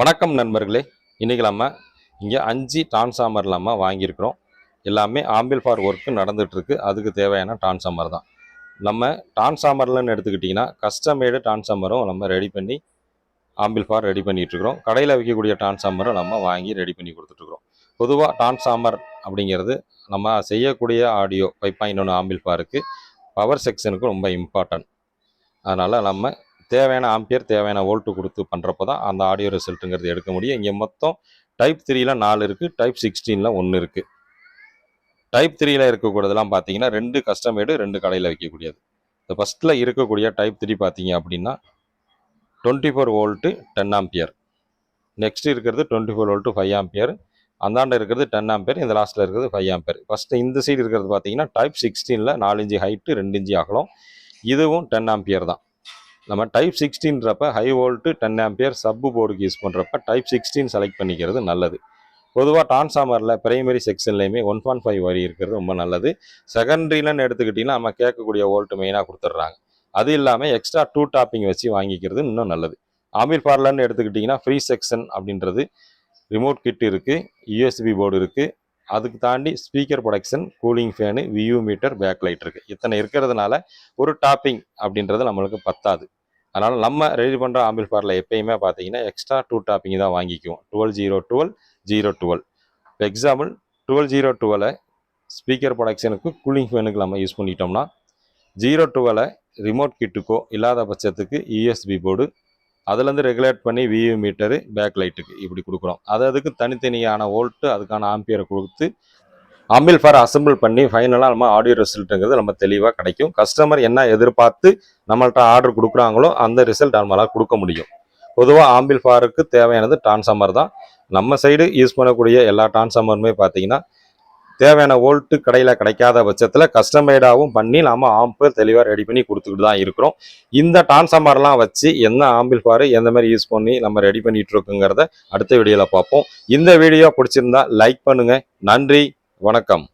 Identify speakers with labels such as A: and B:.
A: வணக்கம் நண்பர்களே. இன்றைக்கி நம்ம இங்கே 5 டிரான்ஸ்ஃபார்மர் நம்ம வாங்கியிருக்கிறோம். எல்லாமே ஆம்பிள்ஃபார் ஒர்க்கு நடந்துகிட்ருக்கு. அதுக்கு தேவையான டிரான்ஸ்ஃபார்மர் தான். நம்ம டிரான்ஸ்ஃபார்மர்லன்னு எடுத்துக்கிட்டிங்கன்னா கஸ்டமேடு டிரான்ஸ்ஃபார்மரும் நம்ம ரெடி பண்ணி ஆம்பிள்ஃபார் ரெடி பண்ணிகிட்ருக்குறோம். கடையில் விற்கக்கூடிய டிரான்ஸ்ஃபார்மரும் நம்ம வாங்கி ரெடி பண்ணி கொடுத்துட்ருக்குறோம். பொதுவாக டிரான்ஸ்ஃபார்மர் அப்படிங்கிறது நம்ம செய்யக்கூடிய ஆடியோ 5.1 ஆம்பிள்ஃபாருக்கு பவர் செக்ஷனுக்கு ரொம்ப இம்பார்ட்டன்ட். அதனால் நம்ம தேவையான ஆம்பியர் தேவையான வோல்ட்டு கொடுத்து பண்ணுறப்போ தான் அந்த ஆடியோ ரிசல்ட்டுங்கிறது எடுக்க முடியும். இங்கே மொத்தம் டைப் 3ல் 4 இருக்குது, டைப் 16ல் 1 இருக்குது. டைப் 3ல் இருக்கக்கூடியதெல்லாம் பார்த்தீங்கன்னா 2 கஸ்டமேடு 2 கடையில் வைக்கக்கூடியது. இந்த ஃபஸ்ட்டில் இருக்கக்கூடிய டைப் 3 பார்த்தீங்க அப்படின்னா 24 வோல்ட்டு 10 ஆம்பியர். நெக்ஸ்ட் இருக்கிறது 24 வோல்ட்டு 5 ஆம்பியர். அந்தாண்ட இருக்கிறது 10 ஆம்பியர். இந்த லாஸ்ட்டில் இருக்கிறது 5 ஆம்பியர். ஃபஸ்ட்டு இந்த சைடு இருக்கிறது பார்த்தீங்கன்னா டைப் 16ல் 4 இன்ச்சு ஹைட்டு 2 இன்ச்சு அகலம். இதுவும் 10 ஆம்பியர் தான். நம்ம டைப் 16ன்றப்ப ஹை வோல்ட்டு 10 ஆம்பியர் சப்பு போர்டுக்கு யூஸ் பண்ணுறப்ப டைப் 16 செலக்ட் பண்ணிக்கிறது நல்லது. பொதுவாக டிரான்ஸ்ஃபார்மரில் பிரைமரி செக்ஷன்லேயுமே 1.5 வரி இருக்கிறது ரொம்ப நல்லது. செகண்டரிலன்னு எடுத்துக்கிட்டிங்கன்னா நம்ம கேட்கக்கூடிய வோல்ட்டு மெயினாக கொடுத்துட்றாங்க. அது இல்லாமல் எக்ஸ்ட்ரா 2 டாப்பிங் வச்சு வாங்கிக்கிறது இன்னும் நல்லது. ஆம்பிள்ஃபார்லன்னு எடுத்துக்கிட்டிங்கன்னா ஃப்ரீ செக்ஷன் அப்படின்றது ரிமோட் கிட் இருக்குது, யூஎஸ்பி போர்டு இருக்குது. அதுக்கு தாண்டி speaker production, cooling fan, VU meter, back light இருக்குது. இத்தனை இருக்கிறதுனால ஒரு டாப்பிங் அப்படின்றது நம்மளுக்கு பத்தாது. அதனால் நம்ம ரெடி பண்ணுற ஆம்பிள்ஃபாரில் எப்பயுமே பார்த்தீங்கன்னா எக்ஸ்ட்ரா 2 டாப்பிங் தான் வாங்கிக்குவோம். 12-0-12, 0-12. இப்போ எக்ஸாம்பிள் 12-0-12 ஸ்பீக்கர் ப்ரொடக்ஷனுக்கு கூலிங் ஃபேனுக்கு நம்ம யூஸ் பண்ணிட்டோம்னா 0-12 ரிமோட் கிட்டுக்கோ இல்லாத பட்சத்துக்கு யூஎஸ்பி போர்டு, அதுலேருந்து ரெகுலேட் பண்ணி வியூ மீட்டரு, பேக் லைட்டுக்கு இப்படி கொடுக்குறோம். அதுக்கு தனித்தனியான வோல்ட்டு அதுக்கான ஆம்பியரை கொடுத்து ஆம்பிள்ஃபார் அசம்பிள் பண்ணி ஃபைனலாக நம்ம ஆடியோ ரிசல்ட்டுங்கிறது நம்ம தெளிவாக கிடைக்கும். கஸ்டமர் என்ன எதிர்பார்த்து நம்மள்ட்ட ஆர்டர் கொடுக்குறாங்களோ அந்த ரிசல்ட் நம்மளால் கொடுக்க முடியும். பொதுவாக ஆம்பிள்ஃபாருக்கு தேவையானது டிரான்ஸ்ஃபார்மர் தான். நம்ம சைடு யூஸ் பண்ணக்கூடிய எல்லா டிரான்ஸ்ஃபார்மருமே பார்த்தீங்கன்னா தேவையான வோல்ட்டு கடையில் கிடைக்காத பட்சத்தில் கஸ்டமைடாகவும் பண்ணி நம்ம ஆம்பு தெளிவாக ரெடி பண்ணி கொடுத்துக்கிட்டு தான் இருக்கிறோம். இந்த டிரான்ஸ்ஃபார்மர்லாம் வச்சு என்ன ஆம்பிள்ஃபார் எந்த மாதிரி யூஸ் பண்ணி நம்ம ரெடி பண்ணிகிட்டு இருக்கோங்கிறத அடுத்த வீடியோவில் பார்ப்போம். இந்த வீடியோ பிடிச்சிருந்தா லைக் பண்ணுங்கள். நன்றி, வணக்கம்.